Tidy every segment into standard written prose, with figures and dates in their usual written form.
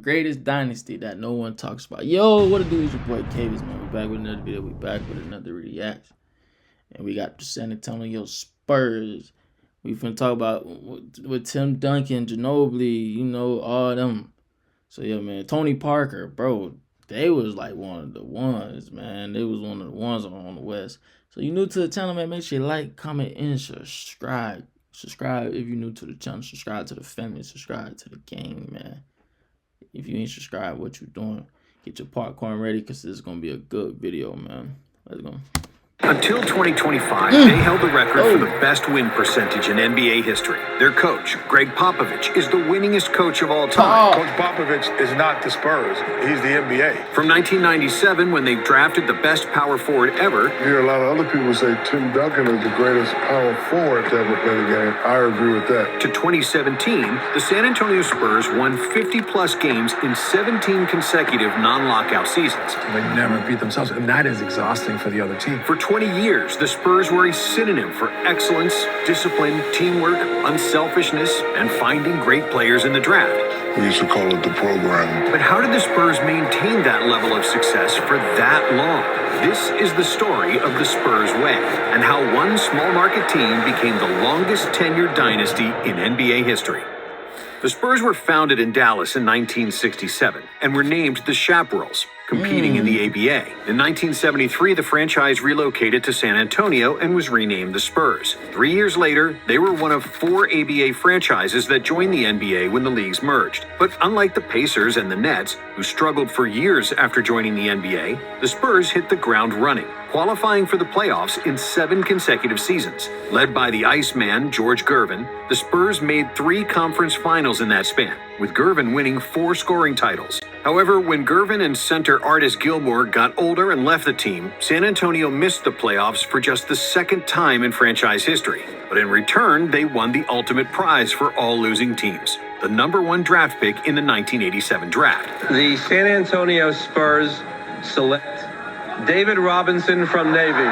greatest dynasty that no one talks about. Yo, what it do? It's your boy Kavis, man. We back with another video. We back with another reaction. And we got the San Antonio Spurs. We finna talk about with Tim Duncan, Ginobili, you know, all them. So, yeah, man, Tony Parker, bro, they was like one of the ones, man. They was one of the ones on the West. So, you new to the channel, man, make sure you like, comment, and subscribe. Subscribe if you're new to the channel. Subscribe to the family. Subscribe to the gang, man. If you ain't subscribed, what you doing? Get your popcorn ready because this is going to be a good video, man. Let's go. Until 2025, they held the record for the best win percentage in NBA history. Their coach, Greg Popovich, is the winningest coach of all time. Coach Popovich is not the Spurs. He's the NBA. From 1997, when they drafted the best power forward ever. You hear a lot of other people say Tim Duncan is the greatest power forward to ever play the game. I agree with that. To 2017, the San Antonio Spurs won 50-plus games in 17 consecutive non-lockout seasons. They never beat themselves, and that is exhausting for the other team. For 20 years, the Spurs were a synonym for excellence, discipline, teamwork, unselfishness, and finding great players in the draft. We used to call it the program. But how did the Spurs maintain that level of success for that long? This is the story of the Spurs way, and how one small market team became the longest tenured dynasty in NBA history. The Spurs were founded in Dallas in 1967 and were named the Chaparrals, competing in the ABA. In 1973, the franchise relocated to San Antonio and was renamed the Spurs. 3 years later, they were one of 4 ABA franchises that joined the NBA when the leagues merged. But unlike the Pacers and the Nets, who struggled for years after joining the NBA, the Spurs hit the ground running, qualifying for the playoffs in 7 consecutive seasons. Led by the Iceman, George Gervin, the Spurs made 3 conference finals in that span, with Gervin winning 4 scoring titles. However, when Gervin and center Artis Gilmore got older and left the team, San Antonio missed the playoffs for just the second time in franchise history. But in return, they won the ultimate prize for all losing teams, the #1 draft pick in the 1987 draft. The San Antonio Spurs select David Robinson from Navy.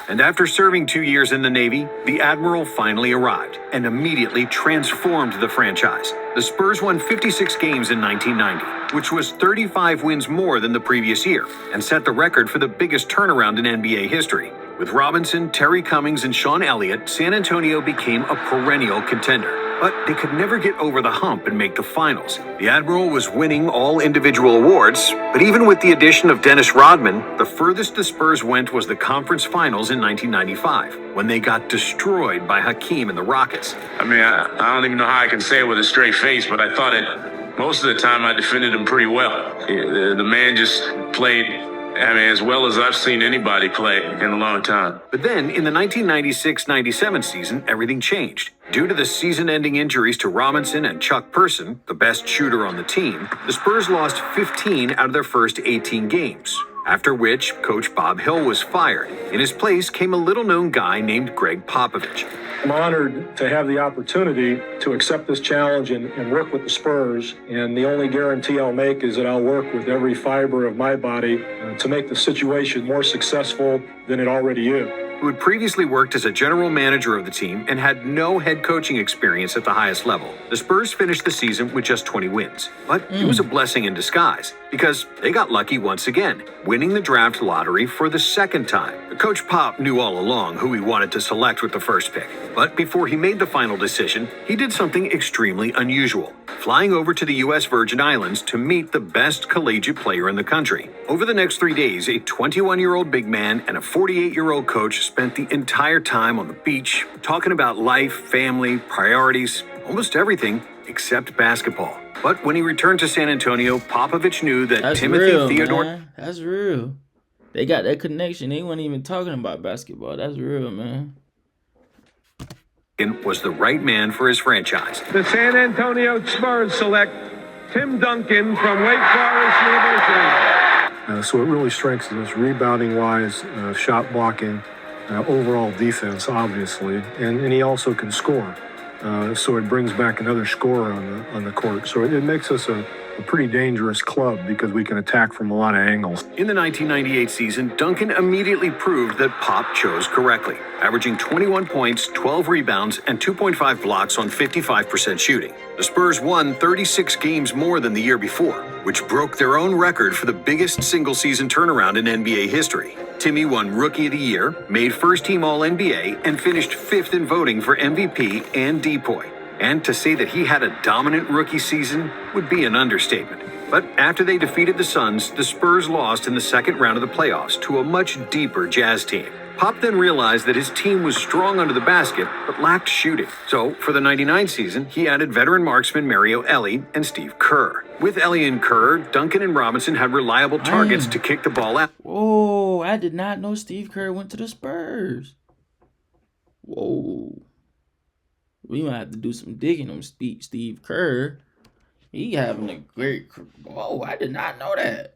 And after serving 2 years in the Navy, the Admiral finally arrived and immediately transformed the franchise. The Spurs won 56 games in 1990, which was 35 wins more than the previous year, and set the record for the biggest turnaround in NBA history. With Robinson, Terry Cummings, and Sean Elliott, San Antonio became a perennial contender. But they could never get over the hump and make the finals. The Admiral was winning all individual awards, but even with the addition of Dennis Rodman, the furthest the Spurs went was the conference finals in 1995, when they got destroyed by Hakeem and the Rockets. I mean, I don't even know how I can say it with a straight face, but I thought it, most of the time I defended him pretty well. The man just played, I mean, as well as I've seen anybody play in a long time. But then, in the 1996-97 season, everything changed. Due to the season-ending injuries to Robinson and Chuck Person, the best shooter on the team, the Spurs lost 15 out of their first 18 games, after which Coach Bob Hill was fired. In his place came a little-known guy named Greg Popovich. I'm honored to have the opportunity to accept this challenge and work with the Spurs. And the only guarantee I'll make is that I'll work with every fiber of my body to make the situation more successful than it already is. Who had previously worked as a general manager of the team and had no head coaching experience at the highest level. The Spurs finished the season with just 20 wins. But it was a blessing in disguise, because they got lucky once again, winning the draft lottery for the second time. Coach Pop knew all along who he wanted to select with the first pick. But before he made the final decision, he did something extremely unusual, flying over to the U.S. Virgin Islands to meet the best collegiate player in the country. Over the next 3 days, a 21-year-old big man and a 48-year-old coach spent the entire time on the beach, talking about life, family, priorities, almost everything except basketball. But when he returned to San Antonio, Popovich knew that That's Timothy real, Theodore... man. That's real. They got that connection. They weren't even talking about basketball. That's real, man. was the right man for his franchise. The San Antonio Spurs select Tim Duncan from Wake Forest University. So it really strengthens us rebounding-wise, shot blocking, overall defense, obviously, and he also can score. So it brings back another scorer on the court. So it makes us a a pretty dangerous club because we can attack from a lot of angles. In the 1998 season, Duncan immediately proved that Pop chose correctly, averaging 21 points, 12 rebounds, and 2.5 blocks on 55% shooting. The Spurs won 36 games more than the year before, which broke their own record for the biggest single-season turnaround in NBA history. Timmy won Rookie of the Year, made first-team All-NBA, and finished 5th in voting for MVP and DPOY. And to say that he had a dominant rookie season would be an understatement. But after they defeated the Suns, the Spurs lost in the second round of the playoffs to a much deeper Jazz team. Pop then realized that his team was strong under the basket, but lacked shooting. So, for the 99 season, he added veteran marksmen Mario Elie and Steve Kerr. With Elie and Kerr, Duncan and Robinson had reliable targets to kick the ball out. Whoa, I did not know Steve Kerr went to the Spurs. Whoa. We might have to do some digging on Steve Kerr. He having a great... Whoa, I did not know that.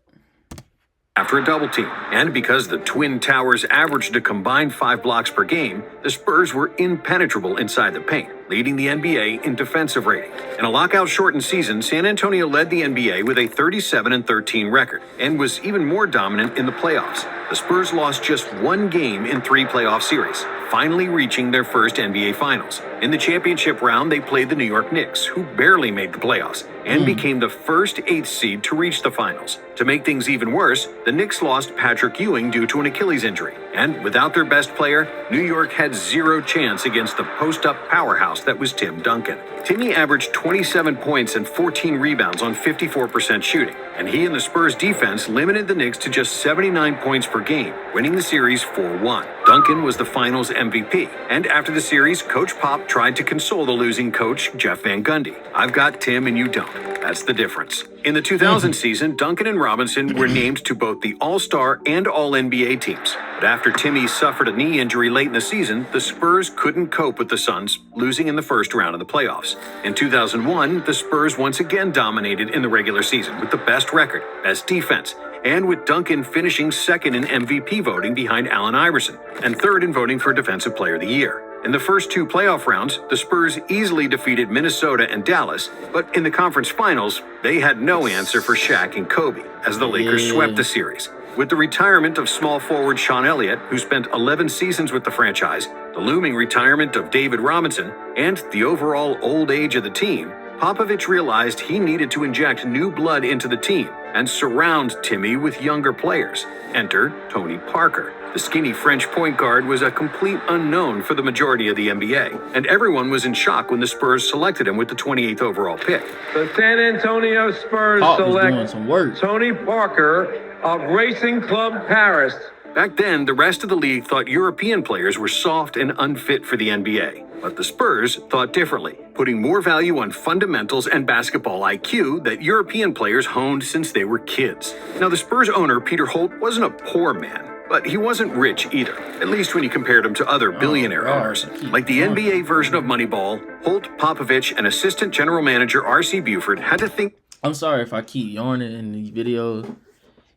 After a double team, and because the Twin Towers averaged a combined 5 blocks per game, the Spurs were impenetrable inside the paint, leading the NBA in defensive rating. In a lockout-shortened season, San Antonio led the NBA with a 37-13 record, and was even more dominant in the playoffs. The Spurs lost just 1 game in 3 playoff series, finally reaching their first NBA Finals. In the championship round, they played the New York Knicks, who barely made the playoffs, and became the first 8th seed to reach the finals. To make things even worse, the Knicks lost Patrick Ewing due to an Achilles injury. And without their best player, New York had 0 chance against the post-up powerhouse that was Tim Duncan. Timmy averaged 27 points and 14 rebounds on 54% shooting, and he and the Spurs defense limited the Knicks to just 79 points per game, winning the series 4-1. Duncan was the finals MVP, and after the series, Coach Pop tried to console the losing coach, Jeff Van Gundy. "I've got Tim and you don't. That's the difference." In the 2000 season, Duncan and Robinson were named to both the All-Star and All-NBA teams. But after Timmy suffered a knee injury late in the season, the Spurs couldn't cope with the Suns, losing in the first round of the playoffs. In 2001, the Spurs once again dominated in the regular season with the best record, best defense, and with Duncan finishing second in MVP voting behind Allen Iverson, and third in voting for Defensive Player of the Year. In the first 2 playoff rounds, the Spurs easily defeated Minnesota and Dallas, but in the conference finals, they had no answer for Shaq and Kobe, as the Lakers swept the series. With the retirement of small forward Sean Elliott, who spent 11 seasons with the franchise, the looming retirement of David Robinson, and the overall old age of the team, Popovich realized he needed to inject new blood into the team and surround Timmy with younger players. Enter Tony Parker. The skinny French point guard was a complete unknown for the majority of the NBA, and everyone was in shock when the Spurs selected him with the 28th overall pick. The San Antonio Spurs Pop was doing select some work. Tony Parker of Racing Club Paris. Back then, the rest of the league thought European players were soft and unfit for the NBA. But the Spurs thought differently, putting more value on fundamentals and basketball IQ that European players honed since they were kids. Now, the Spurs owner, Peter Holt, wasn't a poor man, but he wasn't rich either, at least when you compared him to other billionaire owners. Like the NBA version of Moneyball, Holt, Popovich, and assistant general manager R.C. Buford had to think. I'm sorry if I keep yawning in these videos.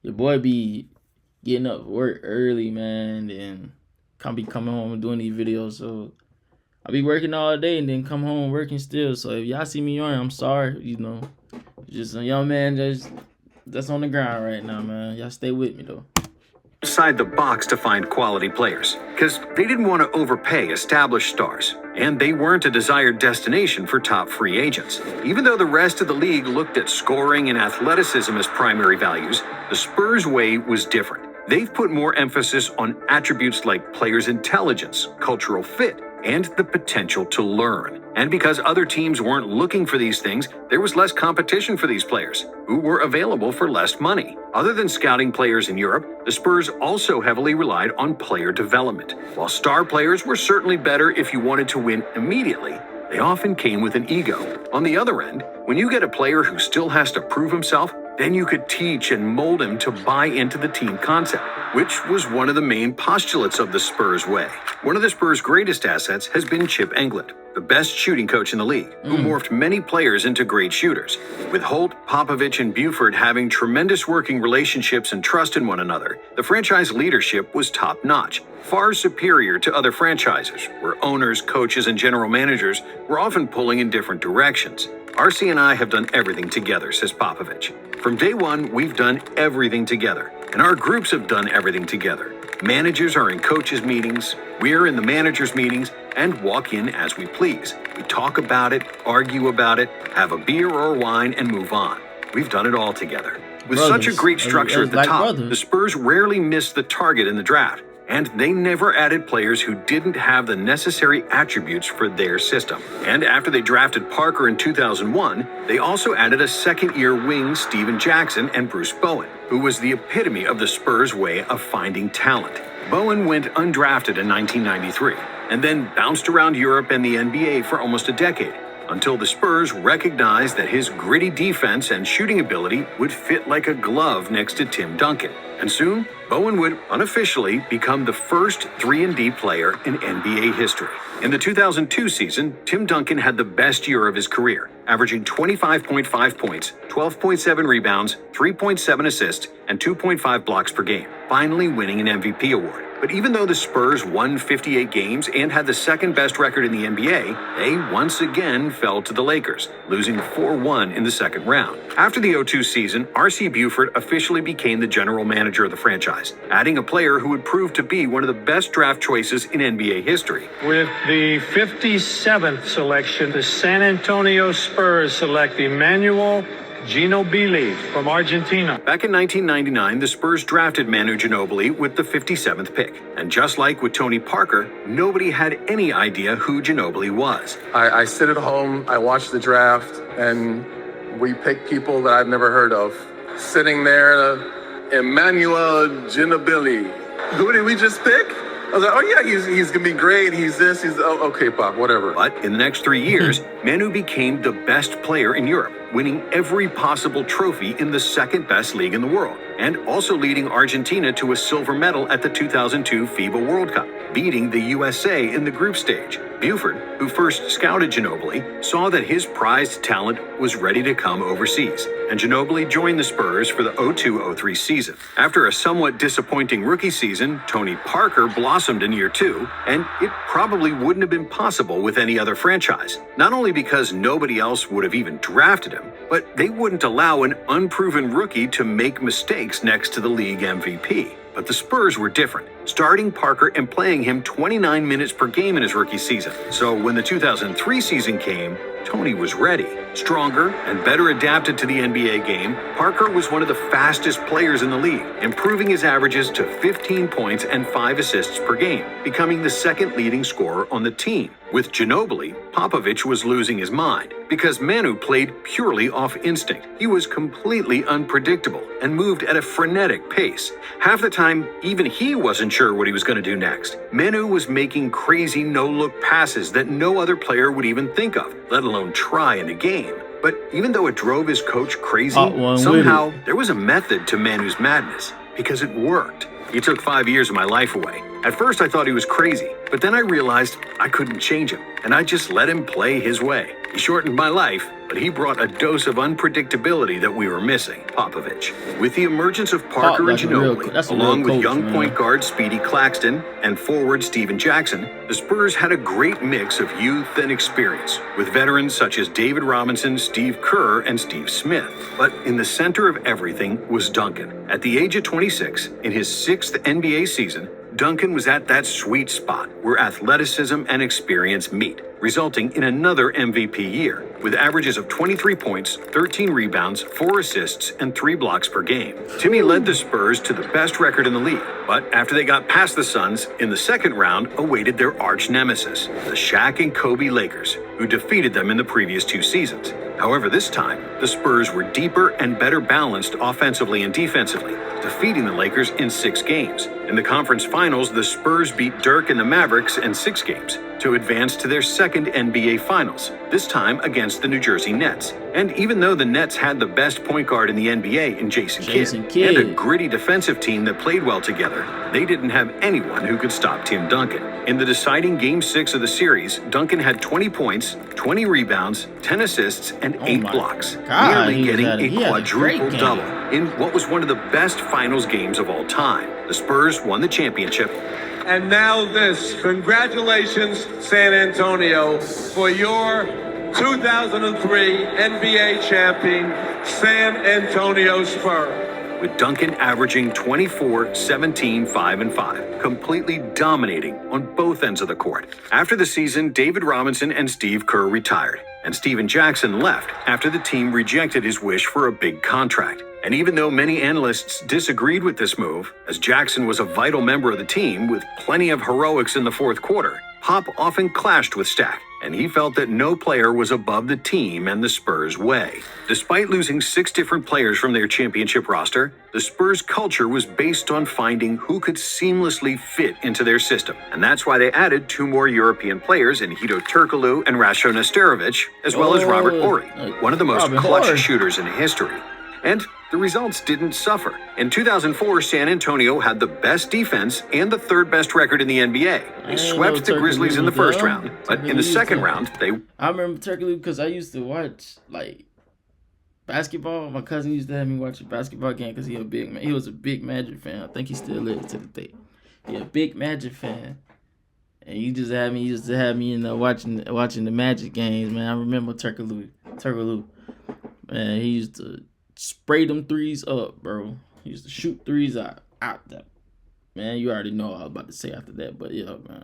Your boy be getting up work early, man, and can't be coming home and doing these videos, so I be working all day and then come home working still. So if y'all see me yawning, I'm sorry, you know. Just a young man that's on the ground right now, man. Y'all stay with me though. Outside the box to find quality players, because they didn't want to overpay established stars, and they weren't a desired destination for top free agents. Even though the rest of the league looked at scoring and athleticism as primary values, the Spurs way was different. They've put more emphasis on attributes like players' intelligence, cultural fit, and the potential to learn. And because other teams weren't looking for these things, there was less competition for these players, who were available for less money. Other than scouting players in Europe, the Spurs also heavily relied on player development. While star players were certainly better if you wanted to win immediately, they often came with an ego. On the other end, when you get a player who still has to prove himself, then you could teach and mold him to buy into the team concept, which was one of the main postulates of the Spurs way. One of the Spurs' greatest assets has been Chip Engelland, the best shooting coach in the league, who morphed many players into great shooters. With Holt, Popovich, and Buford having tremendous working relationships and trust in one another, the franchise leadership was top-notch, far superior to other franchises, where owners, coaches, and general managers were often pulling in different directions. RC and I have done everything together, says Popovich. From day one, we've done everything together, and our groups have done everything together. Managers are in coaches' meetings, we're in the managers' meetings, and walk in as we please. We talk about it, argue about it, have a beer or wine, and move on. We've done it all together. With such a great structure at the top, the Spurs rarely missed the target in the draft, and they never added players who didn't have the necessary attributes for their system. And after they drafted Parker in 2001, they also added a second-year wing Steven Jackson and Bruce Bowen, who was the epitome of the Spurs' way of finding talent. Bowen went undrafted in 1993, and then bounced around Europe and the NBA for almost a decade, until the Spurs recognized that his gritty defense and shooting ability would fit like a glove next to Tim Duncan. And soon, Bowen would unofficially become the first 3-and-D player in NBA history. In the 2002 season, Tim Duncan had the best year of his career, averaging 25.5 points, 12.7 rebounds, 3.7 assists, and 2.5 blocks per game, finally winning an MVP award. But even though the Spurs won 58 games and had the second best record in the NBA, they once again fell to the Lakers, losing 4-1 in the second round. After the 2002 season, R.C. Buford officially became the general manager of the franchise, adding a player who would prove to be one of the best draft choices in NBA history. With the 57th selection, the San Antonio Spurs select Emmanuel Ginobili from Argentina. Back in 1999, the Spurs drafted Manu Ginobili with the 57th pick. And just like with Tony Parker, nobody had any idea who Ginobili was. I sit at home, I watch the draft, and we pick people that I've never heard of. Sitting there, Emmanuel Ginobili. Who did we just pick? I was like, oh yeah, he's gonna be great. He's this, okay, Pop, whatever. But in the next 3 years, Manu became the best player in Europe, winning every possible trophy in the second best league in the world, and also leading Argentina to a silver medal at the 2002 FIBA World Cup, beating the USA in the group stage. Buford, who first scouted Ginobili, saw that his prized talent was ready to come overseas, and Ginobili joined the Spurs for the 2002-03 season. After a somewhat disappointing rookie season, Tony Parker blossomed in year 2, and it probably wouldn't have been possible with any other franchise, not only because nobody else would have even drafted him, but they wouldn't allow an unproven rookie to make mistakes next to the league MVP. But the Spurs were different, starting Parker and playing him 29 minutes per game in his rookie season. So when the 2003 season came, Tony was ready. Stronger and better adapted to the NBA game, Parker was one of the fastest players in the league, improving his averages to 15 points and 5 assists per game, becoming the second leading scorer on the team. With Ginobili, Popovich was losing his mind because Manu played purely off instinct. He was completely unpredictable and moved at a frenetic pace. Half the time, even he wasn't sure what he was going to do next. Manu was making crazy no-look passes that no other player would even think of, let alone try in a game. But even though it drove his coach crazy, somehow there was a method to Manu's madness, because it worked. He took 5 years of my life away. At first I thought he was crazy, but then I realized I couldn't change him, and I just let him play his way. He shortened my life, but he brought a dose of unpredictability that we were missing, Popovich. With the emergence of Parker and Ginobili, along with young point guard Speedy Claxton and forward Steven Jackson, the Spurs had a great mix of youth and experience, with veterans such as David Robinson, Steve Kerr, and Steve Smith. But in the center of everything was Duncan. At the age of 26, in his 6th NBA season, Duncan was at that sweet spot where athleticism and experience meet, resulting in another MVP year, with averages of 23 points, 13 rebounds, 4 assists, and 3 blocks per game. Timmy led the Spurs to the best record in the league, but after they got past the Suns, in the second round awaited their arch nemesis, the Shaq and Kobe Lakers, who defeated them in the previous 2 seasons. However, this time, the Spurs were deeper and better balanced offensively and defensively, defeating the Lakers in 6 games. In the conference finals, the Spurs beat Dirk and the Mavericks in 6 games to advance to their second NBA Finals, this time against the New Jersey Nets. And even though the Nets had the best point guard in the NBA in Jason Kidd, and a gritty defensive team that played well together, they didn't have anyone who could stop Tim Duncan. In the deciding Game 6 of the series, Duncan had 20 points, 20 rebounds, 10 assists, and 8 blocks, nearly getting a quadruple double in what was one of the best finals games of all time. The Spurs won the championship. And now this. Congratulations, San Antonio, for your 2003 NBA champion San Antonio Spurs. With Duncan averaging 24, 17, 5, and 5, completely dominating on both ends of the court. After the season, David Robinson and Steve Kerr retired, and Steven Jackson left after the team rejected his wish for a big contract. And even though many analysts disagreed with this move, as Jackson was a vital member of the team with plenty of heroics in the fourth quarter, Pop often clashed with Stack, and he felt that no player was above the team and the Spurs' way. Despite losing 6 different players from their championship roster, the Spurs' culture was based on finding who could seamlessly fit into their system. And that's why they added 2 more European players in Hedo Turkoglu and Ratko Nesterovic, as well as Robert Horry, one of the most clutch shooters in history. And the results didn't suffer. In 2004, San Antonio had the best defense and the 3rd best record in the NBA. They swept the Grizzlies in the first round, but in the second round, I remember Turkoglu because I used to watch, like, basketball. My cousin used to have me watch a basketball game because he was a big Magic fan. I think he still is to the day. He a big Magic fan. And he used to have me watching the Magic games, man. I remember Turkoglu. Man, he used to spray them threes up, bro. He used to shoot threes out there. Man, you already know what I was about to say after that, but yeah, man.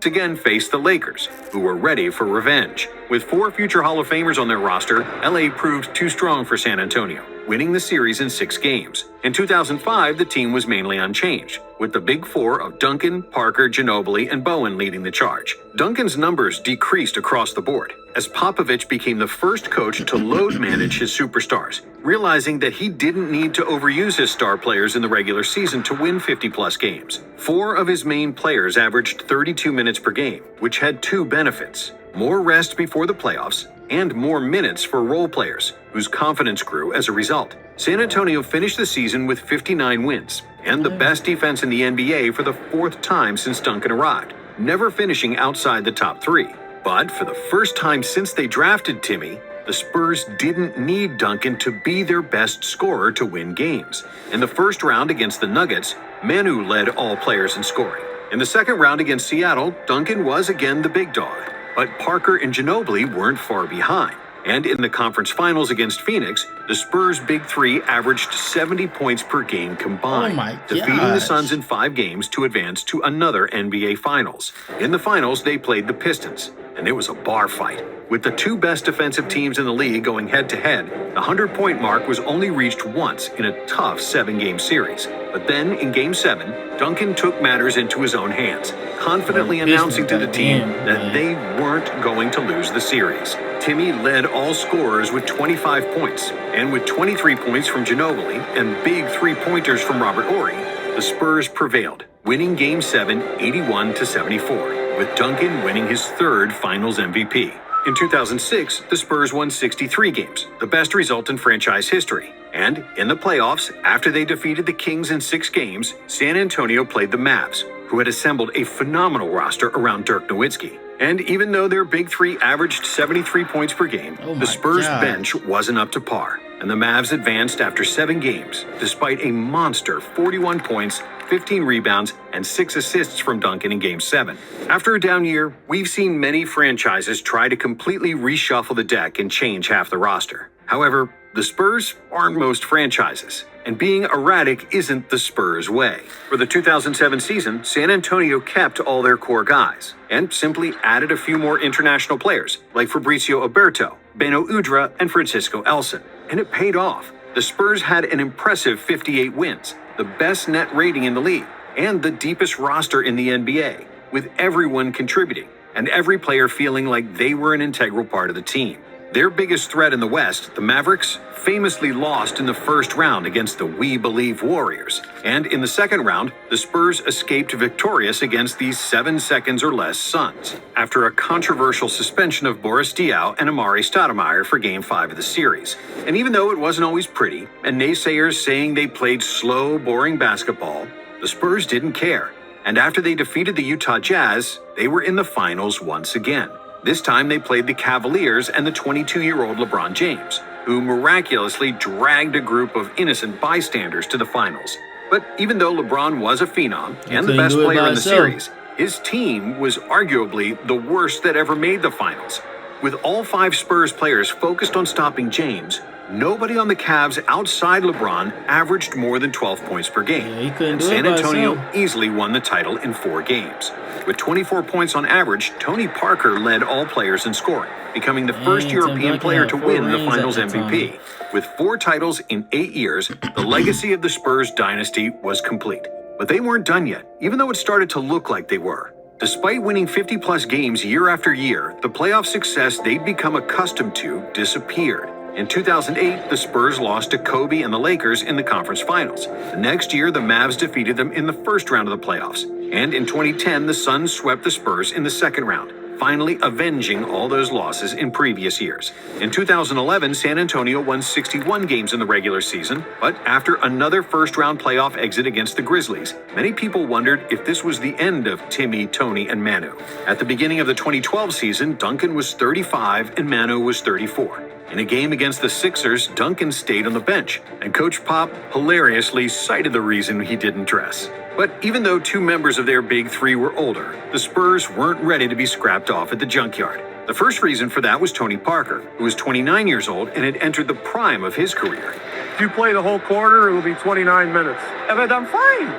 Again faced the Lakers, who were ready for revenge. With 4 future Hall of Famers on their roster, LA proved too strong for San Antonio, winning the series in 6 games. In 2005, the team was mainly unchanged, with the big 4 of Duncan, Parker, Ginobili, and Bowen leading the charge. Duncan's numbers decreased across the board, as Popovich became the first coach to load manage his superstars, realizing that he didn't need to overuse his star players in the regular season to win 50-plus games. 4 of his main players averaged 32 minutes per game, which had 2 benefits: more rest before the playoffs and more minutes for role players, whose confidence grew as a result. San Antonio finished the season with 59 wins and the best defense in the NBA for the 4th time since Duncan arrived, never finishing outside the top 3. But for the first time since they drafted Timmy, the Spurs didn't need Duncan to be their best scorer to win games. In the first round against the Nuggets, Manu led all players in scoring. In the second round against Seattle, Duncan was again the big dog, but Parker and Ginobili weren't far behind. And in the conference finals against Phoenix, the Spurs' big 3 averaged 70 points per game combined, defeating the Suns in 5 games to advance to another NBA Finals. In the finals, they played the Pistons, and it was a bar fight. With the 2 best defensive teams in the league going head-to-head, the 100-point mark was only reached once in a tough 7-game series. But then, in Game 7, Duncan took matters into his own hands, confidently announcing to the team that they weren't going to lose the series. Timmy led all scorers with 25 points, and with 23 points from Ginobili and big 3-pointers from Robert Horry, the Spurs prevailed, winning Game 7 81-74, with Duncan winning his 3rd Finals MVP. In 2006, the Spurs won 63 games, the best result in franchise history. And in the playoffs, after they defeated the Kings in 6 games, San Antonio played the Mavs, who had assembled a phenomenal roster around Dirk Nowitzki. And even though their big 3 averaged 73 points per game, the Spurs bench wasn't up to par, and the Mavs advanced after 7 games, despite a monster 41 points, 15 rebounds, and 6 assists from Duncan in Game 7. After a down year, we've seen many franchises try to completely reshuffle the deck and change half the roster. However, the Spurs aren't most franchises, and being erratic isn't the Spurs' way. For the 2007 season, San Antonio kept all their core guys, and simply added a few more international players, like Fabrizio Oberto, Beno Udrih, and Francisco Elson. And it paid off. The Spurs had an impressive 58 wins, the best net rating in the league, and the deepest roster in the NBA, with everyone contributing, and every player feeling like they were an integral part of the team. Their biggest threat in the West, the Mavericks, famously lost in the first round against the We Believe Warriors. And in the second round, the Spurs escaped victorious against these 7 seconds or less Suns, after a controversial suspension of Boris Diaw and Amari Stoudemire for Game 5 of the series. And even though it wasn't always pretty, and naysayers saying they played slow, boring basketball, the Spurs didn't care. And after they defeated the Utah Jazz, they were in the finals once again. This time they played the Cavaliers and the 22-year-old LeBron James, who miraculously dragged a group of innocent bystanders to the finals. But even though LeBron was a phenom and the best player in the series, his team was arguably the worst that ever made the finals. With all 5 Spurs players focused on stopping James, nobody on the Cavs outside LeBron averaged more than 12 points per game. Yeah, he couldn't And do it San by Antonio himself. easily won the title in 4 games. With 24 points on average, Tony Parker led all players in scoring, becoming the first Tim European Duncan player had to 4 win the rings at Finals the MVP. time. With 4 titles in 8 years, the legacy of the Spurs dynasty was complete. But they weren't done yet, even though it started to look like they were. Despite winning 50-plus games year after year, the playoff success they'd become accustomed to disappeared. In 2008, the Spurs lost to Kobe and the Lakers in the conference finals. The next year, the Mavs defeated them in the first round of the playoffs. And in 2010, the Suns swept the Spurs in the second round, finally avenging all those losses in previous years. In 2011, San Antonio won 61 games in the regular season, but after another first-round playoff exit against the Grizzlies, many people wondered if this was the end of Timmy, Tony, and Manu. At the beginning of the 2012 season, Duncan was 35 and Manu was 34. In a game against the Sixers, Duncan stayed on the bench, and Coach Pop hilariously cited the reason he didn't dress. But even though 2 members of their big 3 were older, the Spurs weren't ready to be scrapped off at the junkyard. The first reason for that was Tony Parker, who was 29 years old and had entered the prime of his career. If you play the whole quarter, it will be 29 minutes. But I'm fine.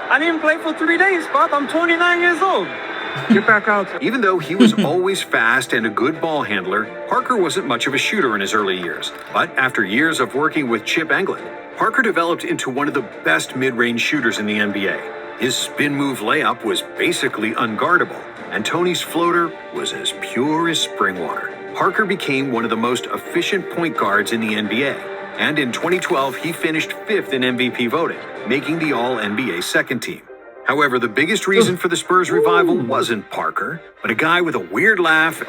I didn't play for 3 days, Pop. I'm 29 years old. Get back out. Even though he was always fast and a good ball handler, Parker wasn't much of a shooter in his early years. But after years of working with Chip Engelland, Parker developed into one of the best mid-range shooters in the NBA. His spin move layup was basically unguardable, and Tony's floater was as pure as spring water. Parker became one of the most efficient point guards in the NBA, and in 2012 he finished 5th in MVP voting, making the All-NBA second team. However, the biggest reason for the Spurs revival wasn't Parker, but a guy with a weird laugh and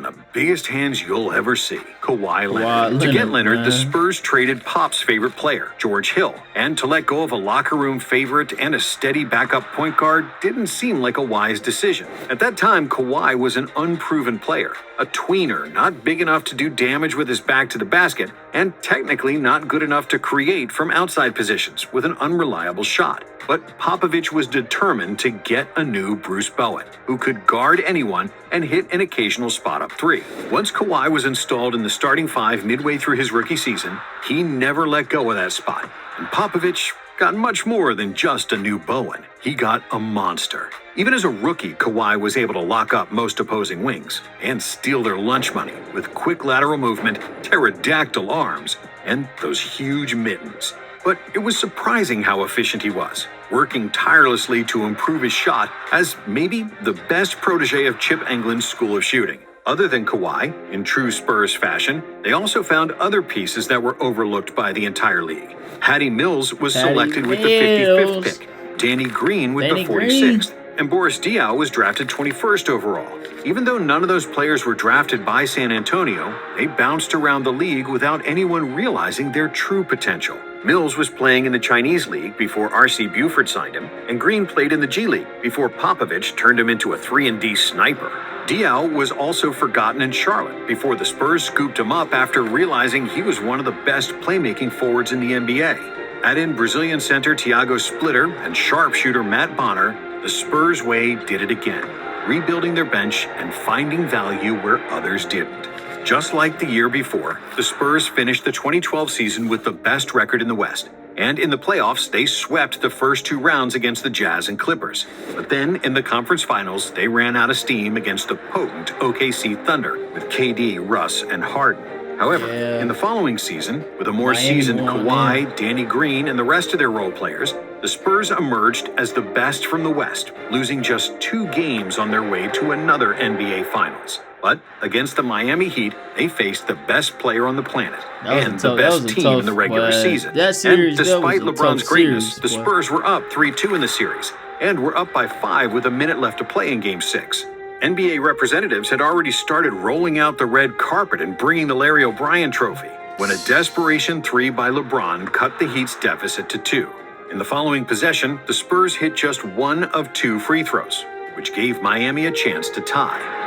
the biggest hands you'll ever see, Kawhi Leonard. To get Leonard, the Spurs traded Pop's favorite player, George Hill, and to let go of a locker room favorite and a steady backup point guard didn't seem like a wise decision. At that time, Kawhi was an unproven player, a tweener, not big enough to do damage with his back to the basket, and technically not good enough to create from outside positions with an unreliable shot. But Popovich was determined to get a new Bruce Bowen, who could guard anyone and hit an occasional spot-up 3. Once Kawhi was installed in the starting 5 midway through his rookie season, he never let go of that spot. And Popovich got much more than just a new Bowen. He got a monster. Even as a rookie, Kawhi was able to lock up most opposing wings and steal their lunch money with quick lateral movement, pterodactyl arms, and those huge mittens. But it was surprising how efficient he was, working tirelessly to improve his shot as maybe the best protege of Chip Engelland's school of shooting. Other than Kawhi, in true Spurs fashion, they also found other pieces that were overlooked by the entire league. Patty Mills was selected with the 55th pick, Danny Green with the 46th, and Boris Diaw was drafted 21st overall. Even though none of those players were drafted by San Antonio, they bounced around the league without anyone realizing their true potential. Mills was playing in the Chinese League before R.C. Buford signed him, and Green played in the G League before Popovich turned him into a 3-and-D sniper. Diaw was also forgotten in Charlotte before the Spurs scooped him up after realizing he was one of the best playmaking forwards in the NBA. Add in Brazilian center Thiago Splitter and sharpshooter Matt Bonner, the Spurs way did it again, rebuilding their bench and finding value where others didn't. Just like the year before, the Spurs finished the 2012 season with the best record in the West. And in the playoffs, they swept the first 2 rounds against the Jazz and Clippers. But then in the conference finals, they ran out of steam against the potent OKC Thunder with KD, Russ, and Harden. However, in the following season, with a more seasoned Kawhi, Danny Green, and the rest of their role players, the Spurs emerged as the best from the West, losing just 2 games on their way to another NBA Finals. But against the Miami Heat, they faced the best player on the planet and the best team in the regular season. And despite LeBron's greatness, the Spurs were up 3-2 in the series and were up by 5 with a minute left to play in Game 6. NBA representatives had already started rolling out the red carpet and bringing the Larry O'Brien trophy when a desperation 3 by LeBron cut the Heat's deficit to 2. In the following possession, the Spurs hit just 1 of 2 free throws, which gave Miami a chance to tie.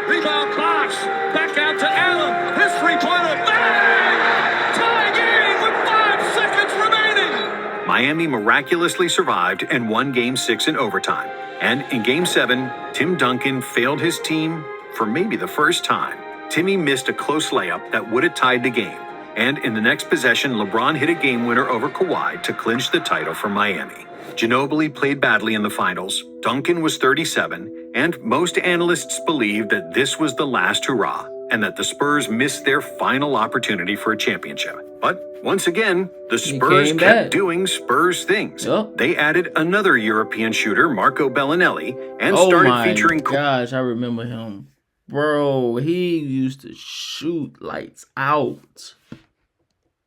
Rebound Bosh. Back out to Allen. His three-pointer. Bang! Tie game with 5 seconds remaining. Miami miraculously survived and won Game 6 in overtime. And in Game 7, Tim Duncan failed his team for maybe the first time. Timmy missed a close layup that would have tied the game. And in the next possession, LeBron hit a game winner over Kawhi to clinch the title for Miami. Ginobili played badly in the finals, Duncan was 37, and most analysts believed that this was the last hurrah, and that the Spurs missed their final opportunity for a championship. But once again, the Spurs kept doing Spurs things. Yep. They added another European shooter, Marco Bellinelli, and started featuring... Oh my gosh, I remember him. Bro, he used to shoot lights out.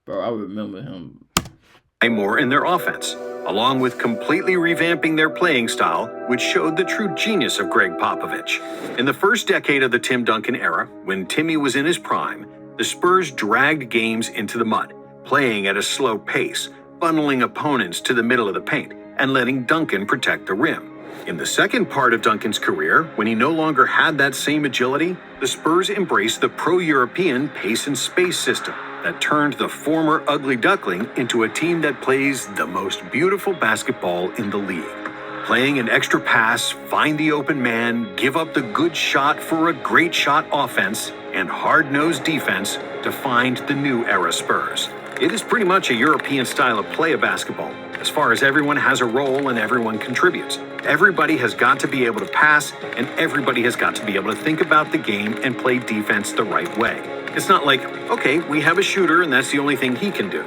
Bro, I remember him. More in their offense, along with completely revamping their playing style, which showed the true genius of Greg Popovich. In the first decade of the Tim Duncan era, when Timmy was in his prime, the Spurs dragged games into the mud, playing at a slow pace, funneling opponents to the middle of the paint, and letting Duncan protect the rim. In the second part of Duncan's career, when he no longer had that same agility, the Spurs embraced the pro-European pace and space system that turned the former ugly duckling into a team that plays the most beautiful basketball in the league. Playing an extra pass, find the open man, give up the good shot for a great shot offense, and hard-nosed defense defined the new era Spurs. It is pretty much a European style of play of basketball, as far as everyone has a role and everyone contributes. Everybody has got to be able to pass, and everybody has got to be able to think about the game and play defense the right way. It's not like, okay, we have a shooter and that's the only thing he can do.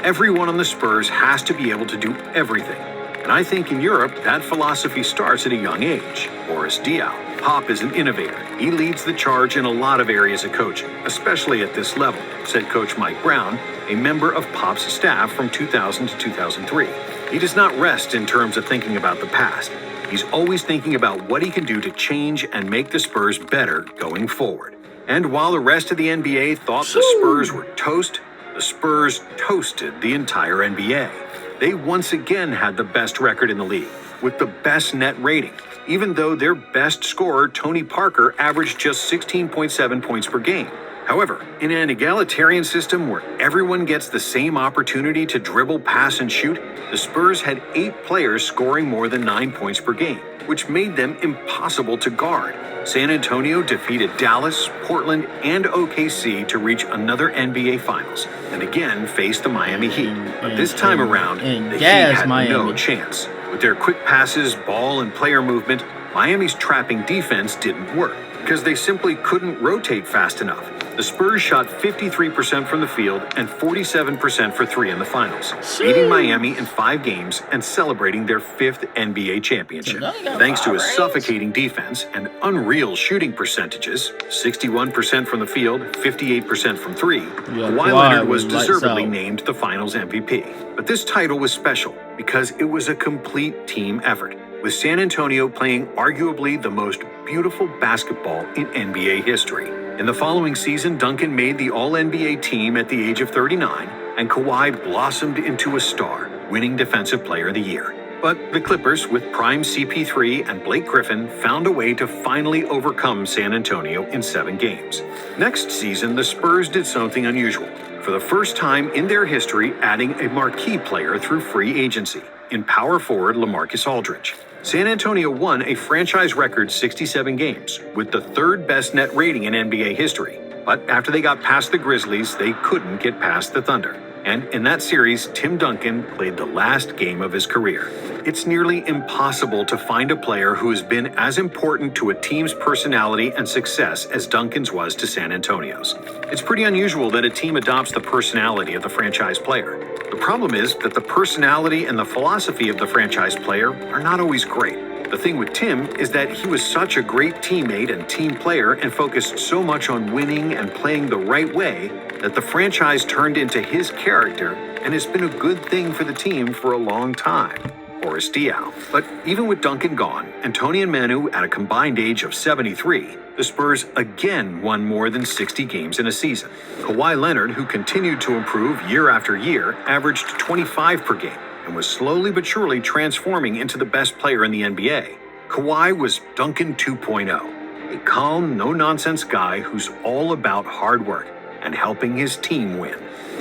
Everyone on the Spurs has to be able to do everything. And I think in Europe, that philosophy starts at a young age. Boris Diaw. Pop is an innovator. He leads the charge in a lot of areas of coaching, especially at this level, said Coach Mike Brown, a member of Pop's staff from 2000 to 2003. He does not rest in terms of thinking about the past. He's always thinking about what he can do to change and make the Spurs better going forward. And while the rest of the NBA thought the Spurs were toast, the Spurs toasted the entire NBA. They once again had the best record in the league, with the best net rating, even though their best scorer, Tony Parker, averaged just 16.7 points per game. However, in an egalitarian system where everyone gets the same opportunity to dribble, pass, and shoot, the Spurs had 8 players scoring more than 9 points per game, which made them impossible to guard. San Antonio defeated Dallas, Portland, and OKC to reach another NBA Finals, and again faced the Miami Heat. But this time around, the Heat had no chance. With their quick passes, ball, and player movement, Miami's trapping defense didn't work, because they simply couldn't rotate fast enough. The Spurs shot 53% from the field and 47% for 3 in the finals, beating Miami in 5 games and celebrating their 5th NBA championship. Thanks to a suffocating defense and unreal shooting percentages, 61% from the field, 58% from 3, Kawhi Leonard was deservedly named the finals MVP. But this title was special because it was a complete team effort, with San Antonio playing arguably the most beautiful basketball in NBA history. In the following season, Duncan made the All-NBA team at the age of 39, and Kawhi blossomed into a star, winning Defensive Player of the Year. But the Clippers, with prime CP3 and Blake Griffin, found a way to finally overcome San Antonio in 7 games. Next season, the Spurs did something unusual, for the first time in their history adding a marquee player through free agency, in power forward LaMarcus Aldridge. San Antonio won a franchise record 67 games, with the 3rd best net rating in NBA history. But after they got past the Grizzlies, they couldn't get past the Thunder. And in that series, Tim Duncan played the last game of his career. It's nearly impossible to find a player who has been as important to a team's personality and success as Duncan's was to San Antonio's. It's pretty unusual that a team adopts the personality of the franchise player. The problem is that the personality and the philosophy of the franchise player are not always great. The thing with Tim is that he was such a great teammate and team player and focused so much on winning and playing the right way that the franchise turned into his character, and it's been a good thing for the team for a long time. Boris Diaw. But even with Duncan gone, and Tony and Manu at a combined age of 73, the Spurs again won more than 60 games in a season. Kawhi Leonard, who continued to improve year after year, averaged 25 per game and was slowly but surely transforming into the best player in the NBA. Kawhi was Duncan 2.0, a calm, no-nonsense guy who's all about hard work and helping his team win.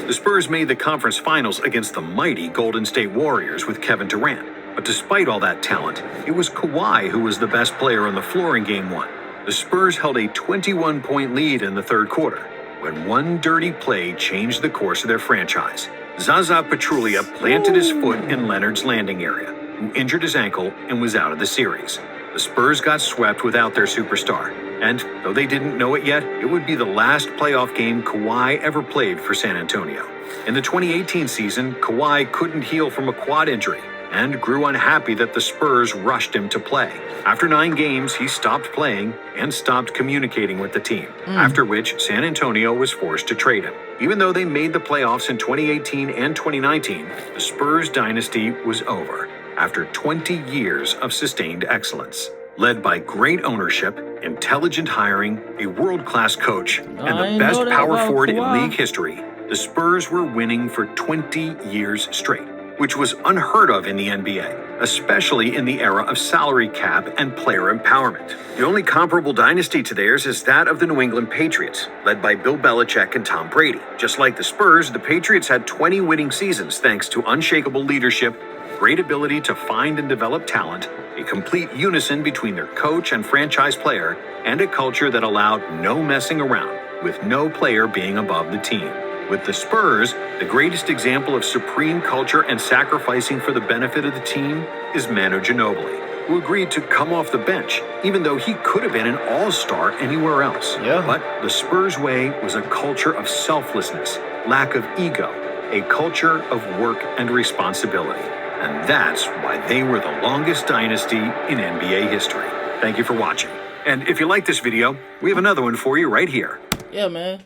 The Spurs made the conference finals against the mighty Golden State Warriors with Kevin Durant. But despite all that talent, it was Kawhi who was the best player on the floor in Game 1. The Spurs held a 21-point lead in the third quarter when one dirty play changed the course of their franchise. Zaza Pachulia planted his foot in Leonard's landing area, who injured his ankle and was out of the series. The Spurs got swept without their superstar, and though they didn't know it yet, it would be the last playoff game Kawhi ever played for San Antonio. In the 2018 season, Kawhi couldn't heal from a quad injury and grew unhappy that the Spurs rushed him to play. After 9 games, he stopped playing and stopped communicating with the team, after which San Antonio was forced to trade him. Even though they made the playoffs in 2018 and 2019, the Spurs dynasty was over after 20 years of sustained excellence. Led by great ownership, intelligent hiring, a world-class coach, and the best power forward in league history, the Spurs were winning for 20 years straight, which was unheard of in the NBA, especially in the era of salary cap and player empowerment. The only comparable dynasty to theirs is that of the New England Patriots, led by Bill Belichick and Tom Brady. Just like the Spurs, the Patriots had 20 winning seasons thanks to unshakable leadership, great ability to find and develop talent, a complete unison between their coach and franchise player, and a culture that allowed no messing around, with no player being above the team. With the Spurs, the greatest example of supreme culture and sacrificing for the benefit of the team is Manu Ginobili, who agreed to come off the bench, even though he could have been an all-star anywhere else. But the Spurs way was a culture of selflessness, lack of ego, a culture of work and responsibility. And that's why they were the longest dynasty in NBA history. Thank you for watching. And if you like this video, we have another one for you right here. Yeah, man.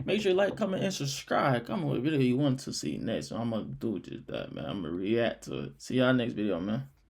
Make sure you like, comment, and subscribe. Comment what video you want to see next. So I'm going to do just that, man. I'm going to react to it. See y'all next video, man.